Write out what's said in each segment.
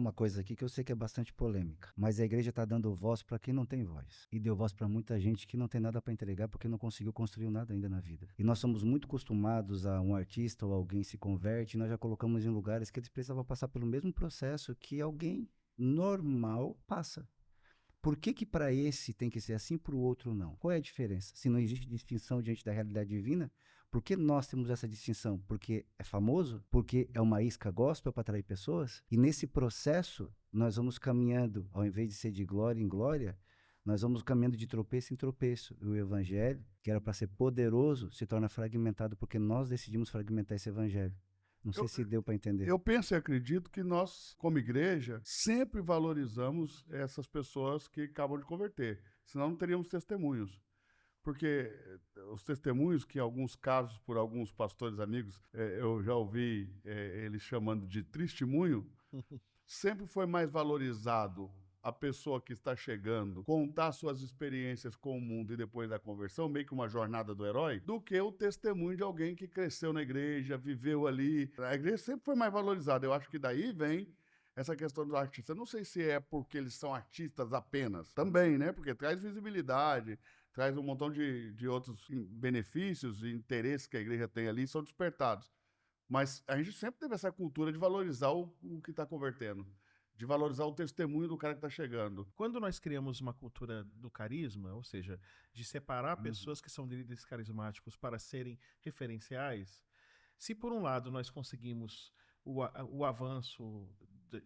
uma coisa aqui que eu sei que é bastante polêmica, mas a igreja está dando voz para quem não tem voz. E deu voz para muita gente que não tem nada para entregar porque não conseguiu construir nada ainda na vida. E nós somos muito acostumados a um artista ou alguém se converte, e nós já colocamos em lugares que eles precisavam passar pelo mesmo processo que alguém normal passa. Por que que para esse tem que ser assim, para o outro não? Qual é a diferença? Se não existe distinção diante da realidade divina, por que nós temos essa distinção? Porque é famoso? Porque é uma isca gospel para atrair pessoas? E nesse processo, nós vamos caminhando, ao invés de ser de glória em glória, nós vamos caminhando de tropeço em tropeço. E o evangelho, que era para ser poderoso, se torna fragmentado porque nós decidimos fragmentar esse evangelho. Não sei Eu, se deu para entender. eu penso e acredito que nós, como igreja, sempre valorizamos essas pessoas que acabam de converter. Senão não teríamos testemunhos. Porque os testemunhos, que em alguns casos, por alguns pastores amigos, eu já ouvi eles chamando de testemunho, sempre foi mais valorizado a pessoa que está chegando contar suas experiências com o mundo e depois da conversão, meio que uma jornada do herói, do que o testemunho de alguém que cresceu na igreja, viveu ali. A igreja sempre foi mais valorizada. Eu acho que daí vem essa questão dos artistas. Eu não sei se é porque eles são artistas apenas. Também, né? Porque traz visibilidade, traz um montão de outros benefícios e interesses que a igreja tem ali, são despertados. Mas a gente sempre teve essa cultura de valorizar o que está convertendo, de valorizar o testemunho do cara que está chegando. Quando nós criamos uma cultura do carisma, ou seja, de separar pessoas que são líderes carismáticos para serem referenciais, se por um lado nós conseguimos o avanço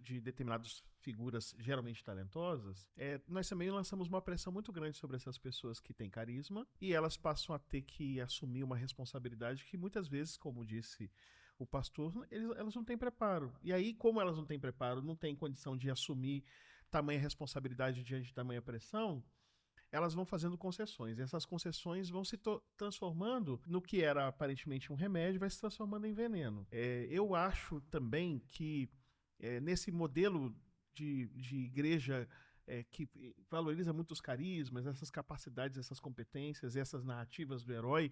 de determinadas figuras geralmente talentosas, nós também lançamos uma pressão muito grande sobre essas pessoas que têm carisma e elas passam a ter que assumir uma responsabilidade que muitas vezes, como disse o pastor, elas não têm preparo. E aí, como elas não têm preparo, não têm condição de assumir tamanha responsabilidade diante de tamanha pressão, elas vão fazendo concessões. E essas concessões vão se transformando no que era aparentemente um remédio, vai se transformando em veneno. Eu acho também que nesse modelo de igreja que valoriza muito os carismas, essas capacidades, essas competências, essas narrativas do herói,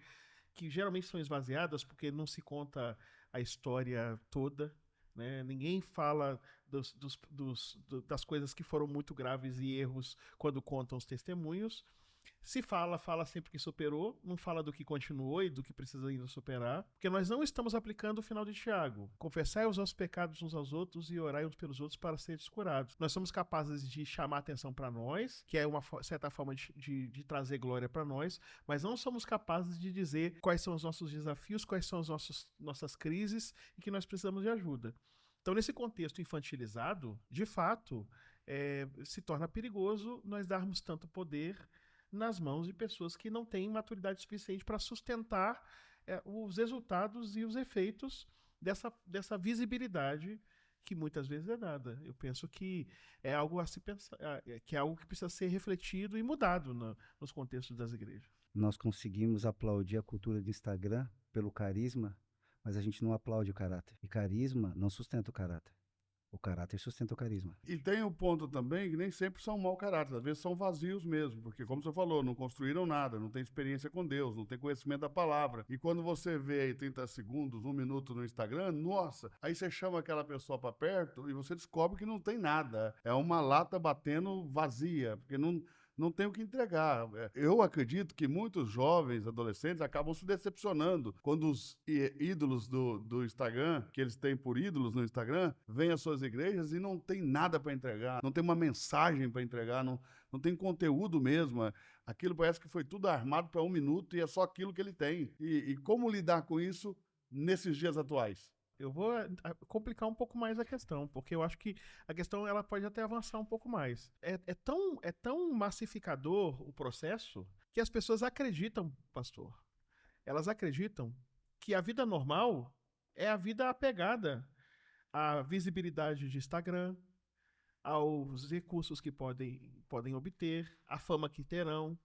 que geralmente são esvaziadas porque não se conta a história toda, né? Ninguém fala das coisas que foram muito graves e erros quando contam os testemunhos. Se fala sempre que superou, não fala do que continuou e do que precisa ainda superar, porque nós não estamos aplicando o final de Tiago. Confessai os vossos pecados uns aos outros e orai uns pelos outros para seres curados. Nós somos capazes de chamar atenção para nós, que é uma certa forma de trazer glória para nós, mas não somos capazes de dizer quais são os nossos desafios, quais são as nossas crises e que nós precisamos de ajuda. Então, nesse contexto infantilizado, de fato, se torna perigoso nós darmos tanto poder nas mãos de pessoas que não têm maturidade suficiente para sustentar os resultados e os efeitos dessa visibilidade que muitas vezes é dada. Eu penso que é algo a se pensar, que é algo que precisa ser refletido e mudado nos contextos das igrejas. Nós conseguimos aplaudir a cultura de Instagram pelo carisma, mas a gente não aplaude o caráter. E carisma não sustenta o caráter. O caráter sustenta o carisma. E tem o ponto também que nem sempre são mau caráter, às vezes são vazios mesmo, porque como você falou, não construíram nada, não tem experiência com Deus, não tem conhecimento da palavra. E quando você vê aí 30 segundos, 1 minuto no Instagram, nossa, aí você chama aquela pessoa para perto e você descobre que não tem nada. É uma lata batendo vazia, porque não tem o que entregar. Eu acredito que muitos jovens, adolescentes, acabam se decepcionando quando os ídolos do Instagram, que eles têm por ídolos no Instagram, vêm às suas igrejas e não tem nada para entregar, não tem uma mensagem para entregar, não tem conteúdo mesmo. Aquilo parece que foi tudo armado para 1 minuto e é só aquilo que ele tem. E como lidar com isso nesses dias atuais? Eu vou complicar um pouco mais a questão, porque eu acho que a questão ela pode até avançar um pouco mais. É tão massificador o processo que as pessoas acreditam, pastor. Elas acreditam que a vida normal é a vida apegada à visibilidade de Instagram, aos recursos que podem obter, à fama que terão,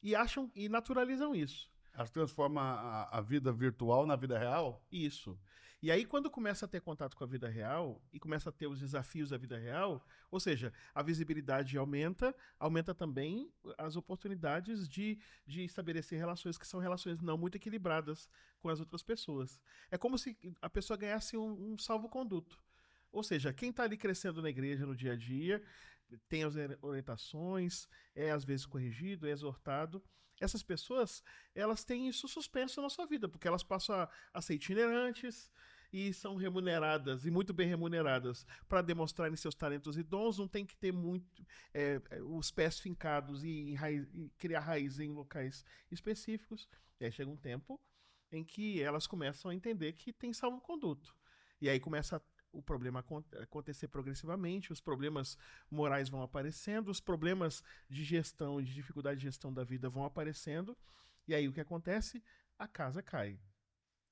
e acham e naturalizam isso. Elas transformam a vida virtual na vida real? Isso. E aí, quando começa a ter contato com a vida real e começa a ter os desafios da vida real, ou seja, a visibilidade aumenta também as oportunidades de estabelecer relações que são relações não muito equilibradas com as outras pessoas. É como se a pessoa ganhasse um salvo-conduto. Ou seja, quem está ali crescendo na igreja no dia a dia, tem as orientações, é às vezes corrigido, é exortado. Essas pessoas, elas têm isso suspenso na sua vida, porque elas passam a ser itinerantes e são remuneradas, e muito bem remuneradas, para demonstrarem seus talentos e dons. Não tem que ter muito os pés fincados e criar raiz em locais específicos. E aí chega um tempo em que elas começam a entender que tem salvo-conduto. E aí começa o problema acontecer progressivamente, os problemas morais vão aparecendo, os problemas de gestão, de dificuldade de gestão da vida vão aparecendo, e aí o que acontece? A casa cai.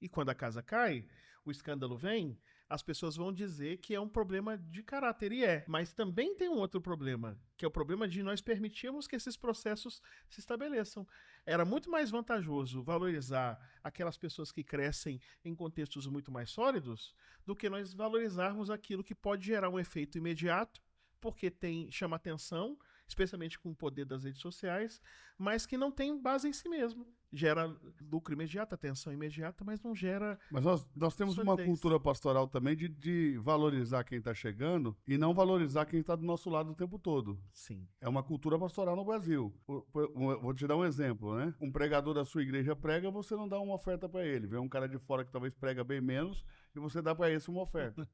E quando a casa cai, o escândalo vem, as pessoas vão dizer que é um problema de caráter, e é. Mas também tem um outro problema, que é o problema de nós permitirmos que esses processos se estabeleçam. Era muito mais vantajoso valorizar aquelas pessoas que crescem em contextos muito mais sólidos do que nós valorizarmos aquilo que pode gerar um efeito imediato, porque chama atenção, especialmente com o poder das redes sociais, mas que não tem base em si mesmo. Gera lucro imediato, atenção imediata, mas não gera... Mas nós temos uma solidez. cultura pastoral também de valorizar quem está chegando e não valorizar quem está do nosso lado o tempo todo. Sim. É uma cultura pastoral no Brasil. Vou te dar um exemplo, né? Um pregador da sua igreja prega, você não dá uma oferta para ele. Vem um cara de fora que talvez prega bem menos e você dá para esse uma oferta.